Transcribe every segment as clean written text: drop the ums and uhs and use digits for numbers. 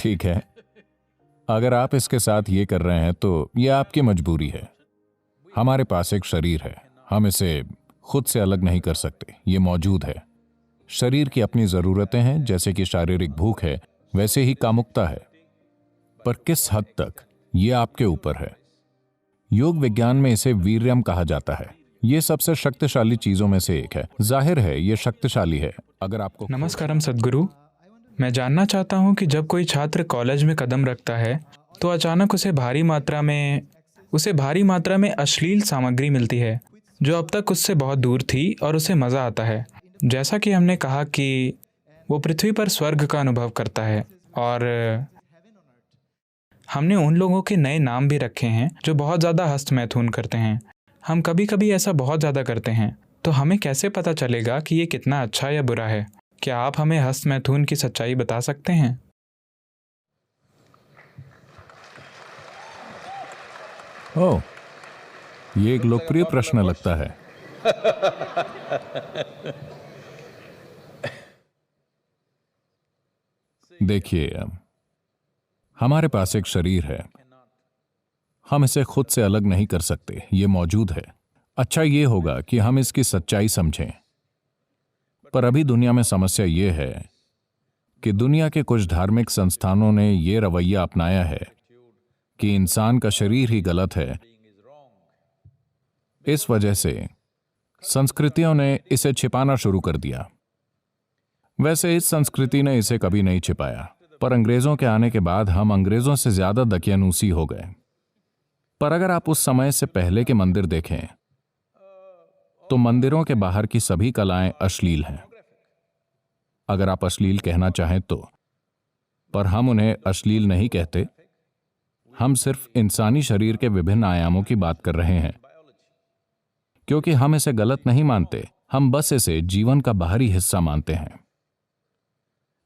ठीक है, अगर आप इसके साथ ये कर रहे हैं तो ये आपकी मजबूरी है। हमारे पास एक शरीर है, हम इसे खुद से अलग नहीं कर सकते, ये मौजूद है। शरीर की अपनी जरूरतें हैं, जैसे कि शारीरिक भूख है, वैसे ही कामुकता है। पर किस हद तक, ये आपके ऊपर है। योग विज्ञान में इसे वीर्यम कहा जाता है। ये सबसे शक्तिशाली चीजों में से एक है। जाहिर है ये शक्तिशाली है। अगर आपको नमस्कारम सद्गुरु। मैं जानना चाहता हूँ कि जब कोई छात्र कॉलेज में कदम रखता है तो अचानक उसे भारी मात्रा में अश्लील सामग्री मिलती है जो अब तक उससे बहुत दूर थी और उसे मज़ा आता है। जैसा कि हमने कहा कि वो पृथ्वी पर स्वर्ग का अनुभव करता है, और हमने उन लोगों के नए नाम भी रखे हैं जो बहुत ज़्यादा हस्तमैथुन करते हैं। हम कभी कभी ऐसा बहुत ज़्यादा करते हैं, तो हमें कैसे पता चलेगा कि ये कितना अच्छा या बुरा है? क्या आप हमें हस्तमैथुन की सच्चाई बता सकते हैं? ओह, ये एक लोकप्रिय प्रश्न लगता है। देखिए, हमारे पास एक शरीर है, हम इसे खुद से अलग नहीं कर सकते, ये मौजूद है। अच्छा ये होगा कि हम इसकी सच्चाई समझें। पर अभी दुनिया में समस्या ये है कि दुनिया के कुछ धार्मिक संस्थानों ने यह रवैया अपनाया है कि इंसान का शरीर ही गलत है। इस वजह से संस्कृतियों ने इसे छिपाना शुरू कर दिया। वैसे इस संस्कृति ने इसे कभी नहीं छिपाया, पर अंग्रेजों के आने के बाद हम अंग्रेजों से ज्यादा दकियानूसी हो गए। पर अगर आप उस समय से पहले के मंदिर देखें तो मंदिरों के बाहर की सभी कलाएं अश्लील हैं, अगर आप अश्लील कहना चाहें तो। पर हम उन्हें अश्लील नहीं कहते, हम सिर्फ इंसानी शरीर के विभिन्न आयामों की बात कर रहे हैं। क्योंकि हम इसे गलत नहीं मानते, हम बस इसे जीवन का बाहरी हिस्सा मानते हैं।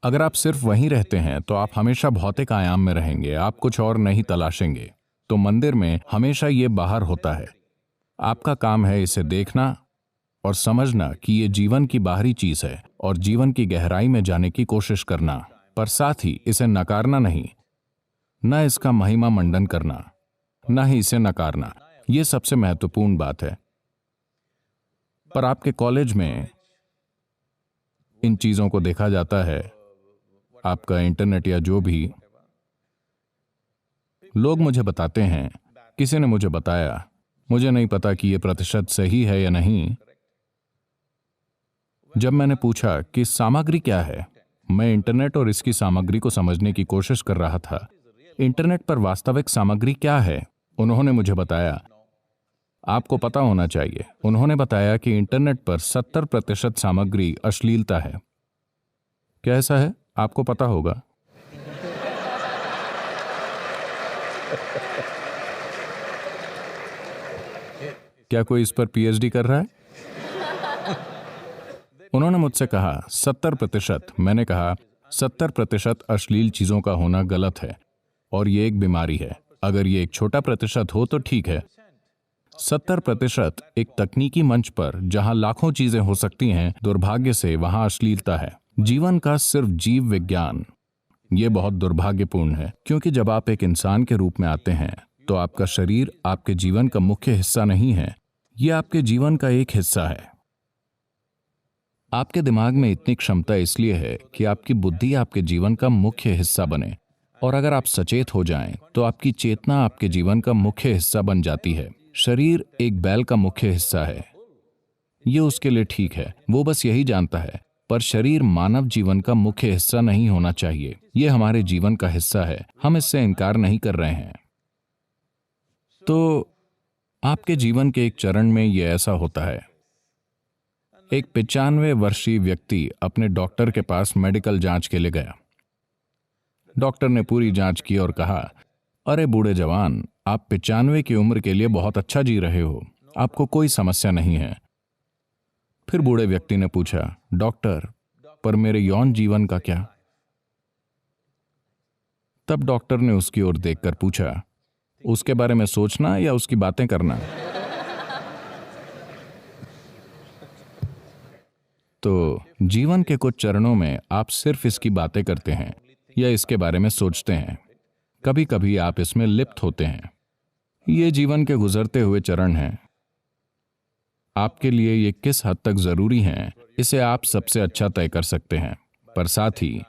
अगर आप सिर्फ वहीं रहते हैं तो आप हमेशा भौतिक आयाम में रहेंगे, आप कुछ और नहीं तलाशेंगे। तो मंदिर में हमेशा ये बाहर होता है। आपका काम है इसे देखना और समझना कि ये जीवन की बाहरी चीज है और जीवन की गहराई में जाने की कोशिश करना, पर साथ ही इसे नकारना नहीं, न इसका महिमा मंडन करना, न ही इसे नकारना। यह सबसे महत्वपूर्ण बात है। पर आपके कॉलेज में इन चीजों को देखा जाता है, आपका इंटरनेट या जो भी, लोग मुझे बताते हैं, किसी ने मुझे बताया, मुझे नहीं पता कि यह प्रतिशत सही है या नहीं। जब मैंने पूछा कि सामग्री क्या है, मैं इंटरनेट और इसकी सामग्री को समझने की कोशिश कर रहा था। इंटरनेट पर वास्तविक सामग्री क्या है, उन्होंने मुझे बताया। आपको पता होना चाहिए, उन्होंने बताया कि इंटरनेट पर 70% सामग्री अश्लीलता है। क्या ऐसा है? आपको पता होगा। क्या कोई इस पर पीएचडी कर रहा है? उन्होंने मुझसे कहा 70%। मैंने कहा 70% अश्लील चीजों का होना गलत है और ये एक बीमारी है। अगर ये एक छोटा प्रतिशत हो तो ठीक है। 70% एक तकनीकी मंच पर जहां लाखों चीजें हो सकती हैं, दुर्भाग्य से वहां अश्लीलता है। जीवन का सिर्फ जीव विज्ञान, ये बहुत दुर्भाग्यपूर्ण है। क्योंकि जब आप एक इंसान के रूप में आते हैं तो आपका शरीर आपके जीवन का मुख्य हिस्सा नहीं है, यह आपके जीवन का एक हिस्सा है। आपके दिमाग में इतनी क्षमता इसलिए है कि आपकी बुद्धि आपके जीवन का मुख्य हिस्सा बने, और अगर आप सचेत हो जाएं तो आपकी चेतना आपके जीवन का मुख्य हिस्सा बन जाती है। शरीर एक बैल का मुख्य हिस्सा है, ये उसके लिए ठीक है, वो बस यही जानता है। पर शरीर मानव जीवन का मुख्य हिस्सा नहीं होना चाहिए। ये हमारे जीवन का हिस्सा है, हम इससे इनकार नहीं कर रहे हैं। तो आपके जीवन के एक चरण में यह ऐसा होता है। एक 95 वर्षीय व्यक्ति अपने डॉक्टर के पास मेडिकल जांच के लिए गया। डॉक्टर ने पूरी जांच की और कहा, अरे बूढ़े जवान, आप 95 की उम्र के लिए बहुत अच्छा जी रहे हो, आपको कोई समस्या नहीं है। फिर बूढ़े व्यक्ति ने पूछा, डॉक्टर, पर मेरे यौन जीवन का क्या? तब डॉक्टर ने उसकी ओर देखकर पूछा, उसके बारे में सोचना या उसकी बातें करना? तो जीवन के कुछ चरणों में आप सिर्फ इसकी बातें करते हैं, या इसके बारे में सोचते हैं। कभी कभी आप इसमें लिप्त होते हैं। ये जीवन के गुजरते हुए चरण हैं। आपके लिए ये किस हद तक जरूरी हैं, इसे आप सबसे अच्छा तय कर सकते हैं। पर साथ ही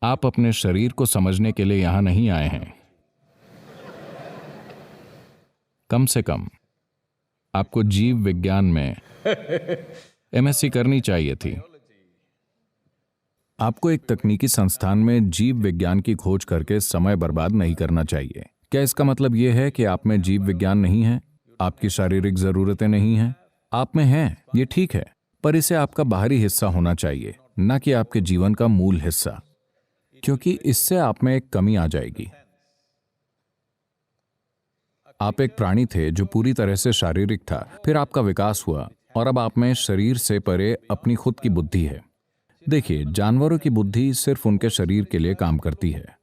आप अपने शरीर को समझने के लिए यहां नहीं आए हैं। कम से कम आपको जीव विज्ञान में एमएससी करनी चाहिए थी। आपको एक तकनीकी संस्थान में जीव विज्ञान की खोज करके समय बर्बाद नहीं करना चाहिए। क्या इसका मतलब यह है कि आप में जीव विज्ञान नहीं है, आपकी शारीरिक जरूरतें नहीं हैं? आप में हैं, ये ठीक है, पर इसे आपका बाहरी हिस्सा होना चाहिए, न कि आपके जीवन का मूल हिस्सा, क्योंकि इससे आप में एक कमी आ जाएगी। आप एक प्राणी थे जो पूरी तरह से शारीरिक था, फिर आपका विकास हुआ और अब आप में शरीर से परे अपनी खुद की बुद्धि है। देखिए, जानवरों की बुद्धि सिर्फ उनके शरीर के लिए काम करती है।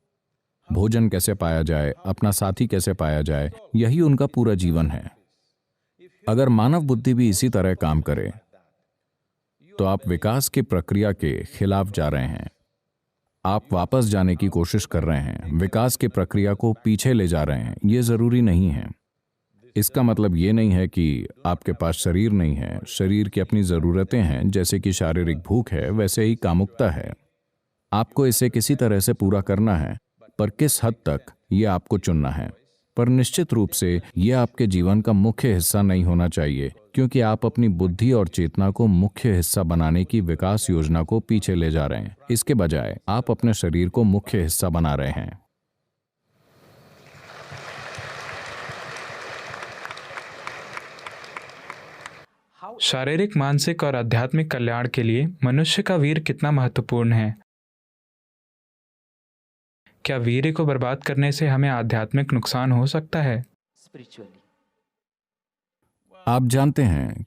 भोजन कैसे पाया जाए, अपना साथी कैसे पाया जाए, यही उनका पूरा जीवन है। अगर मानव बुद्धि भी इसी तरह काम करे तो आप विकास की प्रक्रिया के खिलाफ जा रहे हैं। आप वापस जाने की कोशिश कर रहे हैं, विकास की प्रक्रिया को पीछे ले जा रहे हैं। यह जरूरी नहीं है। इसका मतलब यह नहीं है कि आपके पास शरीर नहीं है। शरीर की अपनी जरूरतें हैं, जैसे कि शारीरिक भूख है, वैसे ही कामुकता है। आपको इसे किसी तरह से पूरा करना है, पर किस हद तक, यह आपको चुनना है। पर निश्चित रूप से यह आपके जीवन का मुख्य हिस्सा नहीं होना चाहिए, क्योंकि आप अपनी बुद्धि और चेतना को मुख्य हिस्सा बनाने की विकास योजना को पीछे ले जा रहे हैं। इसके बजाय आप अपने शरीर को मुख्य हिस्सा बना रहे हैं। शारीरिक, मानसिक और आध्यात्मिक कल्याण के लिए मनुष्य का वीर कितना महत्वपूर्ण है? क्या वीर्य को बर्बाद करने से हमें आध्यात्मिक नुकसान हो सकता है? आप जानते हैं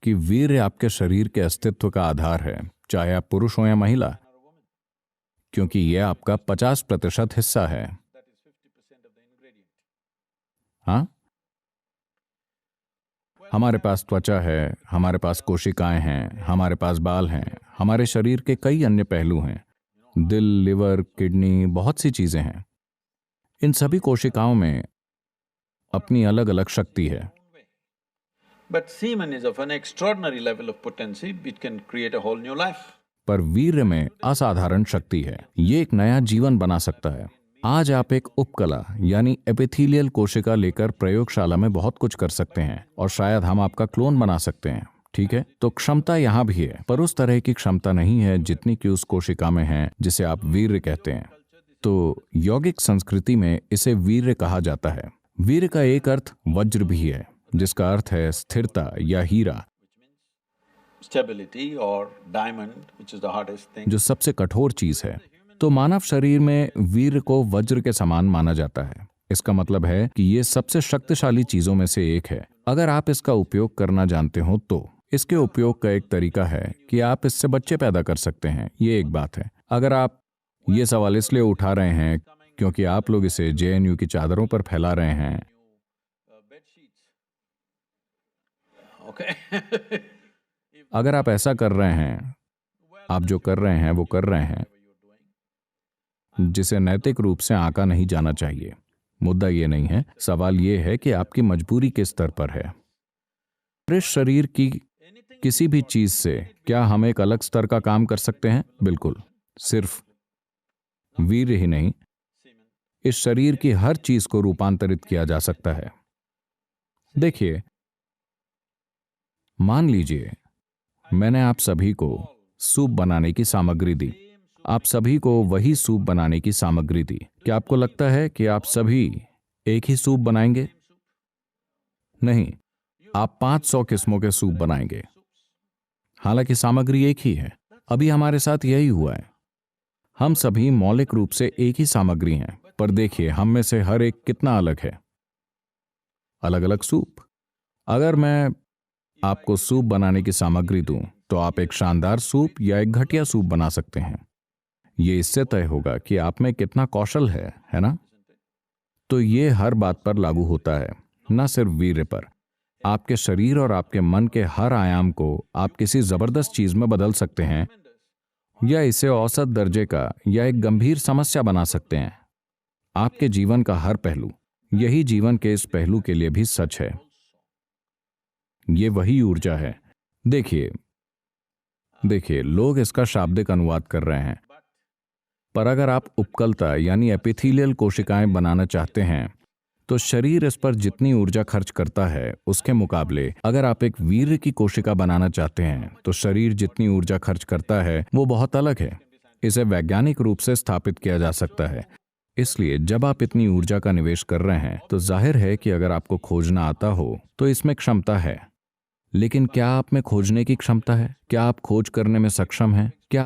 कि वीर्य आपके शरीर के अस्तित्व का आधार है, चाहे आप पुरुष हो या महिला, क्योंकि यह आपका 50% हिस्सा है। हाँ, हमारे पास त्वचा है, हमारे पास कोशिकाएं हैं, हमारे पास बाल हैं, हमारे शरीर के कई अन्य पहलू हैं, दिल, लिवर, किडनी, बहुत सी चीजें हैं। इन सभी कोशिकाओं में अपनी अलग अलग शक्ति है। But semen is of an extraordinary level of potency, it can create a whole new life. पर वीर्य में असाधारण शक्ति है, ये एक नया जीवन बना सकता है। आज आप एक उपकला यानी एपिथेलियल कोशिका लेकर प्रयोगशाला में बहुत कुछ कर सकते हैं, और शायद हम आपका क्लोन बना सकते हैं। ठीक है, तो क्षमता यहां भी है, पर उस तरह की क्षमता नहीं है जितनी कि उस कोशिका में है जिसे आप वीर्य कहते हैं। तो यौगिक संस्कृति में इसे वीर्य कहा जाता है। वीर्य का एक अर्थ वज्र भी है, जिसका अर्थ है स्थिरता या हीरा, Stability or diamond, which is the hardest thing. जो सबसे कठोर चीज है। तो मानव शरीर में वीर्य को वज्र के समान माना जाता है। इसका मतलब है कि ये सबसे शक्तिशाली चीजों में से एक है। अगर आप इसका उपयोग करना जानते हो तो इसके उपयोग का एक तरीका है कि आप इससे बच्चे पैदा कर सकते हैं। ये एक बात है। अगर आप ये सवाल इसलिए उठा रहे हैं क्योंकि आप लोग इसे जेएनयू की चादरों पर फैला रहे हैं, Okay. अगर आप ऐसा कर रहे हैं, आप जो कर रहे हैं वो कर रहे हैं, जिसे नैतिक रूप से आंका नहीं जाना चाहिए। मुद्दा ये नहीं है, सवाल ये है कि आपकी मजबूरी किस स्तर पर है। इस शरीर की किसी भी चीज से क्या हम एक अलग स्तर का काम कर सकते हैं? बिल्कुल। सिर्फ वीर्य ही नहीं, इस शरीर की हर चीज को रूपांतरित किया जा सकता है। देखिए, मान लीजिए मैंने आप सभी को सूप बनाने की सामग्री दी। आप सभी को वही सूप बनाने की सामग्री दी। क्या आपको लगता है कि आप सभी एक ही सूप बनाएंगे? नहीं, आप 500 किस्मों के सूप बनाएंगे, हालांकि सामग्री एक ही है। अभी हमारे साथ यही हुआ है। हम सभी मौलिक रूप से एक ही सामग्री हैं, पर देखिए हम में से हर एक कितना अलग है। अलग अलग सूप। अगर मैं आपको सूप बनाने की सामग्री दूं, तो आप एक शानदार सूप या एक घटिया सूप बना सकते हैं। यह इससे तय होगा कि आप में कितना कौशल है ना? तो ये हर बात पर लागू होता है, न सिर्फ वीर्य पर। आपके शरीर और आपके मन के हर आयाम को आप किसी जबरदस्त चीज में बदल सकते हैं, या इसे औसत दर्जे का या एक गंभीर समस्या बना सकते हैं। आपके जीवन का हर पहलू, यही जीवन के इस पहलू के लिए भी सच है। ये वही ऊर्जा है। देखिए, लोग इसका शाब्दिक अनुवाद कर रहे हैं, पर अगर आप उपकलता यानी एपिथेलियल कोशिकाएं बनाना चाहते हैं तो शरीर इस पर जितनी ऊर्जा खर्च करता है उसके मुकाबले अगर आप एक वीर्य की कोशिका बनाना चाहते हैं तो शरीर जितनी ऊर्जा खर्च करता है वो बहुत अलग है। इसे वैज्ञानिक रूप से स्थापित किया जा सकता है। इसलिए जब आप इतनी ऊर्जा का निवेश कर रहे हैं तो जाहिर है कि अगर आपको खोजना आता हो तो इसमें क्षमता है। लेकिन क्या आप में खोजने की क्षमता है? क्या आप खोज करने में सक्षम हैं? क्या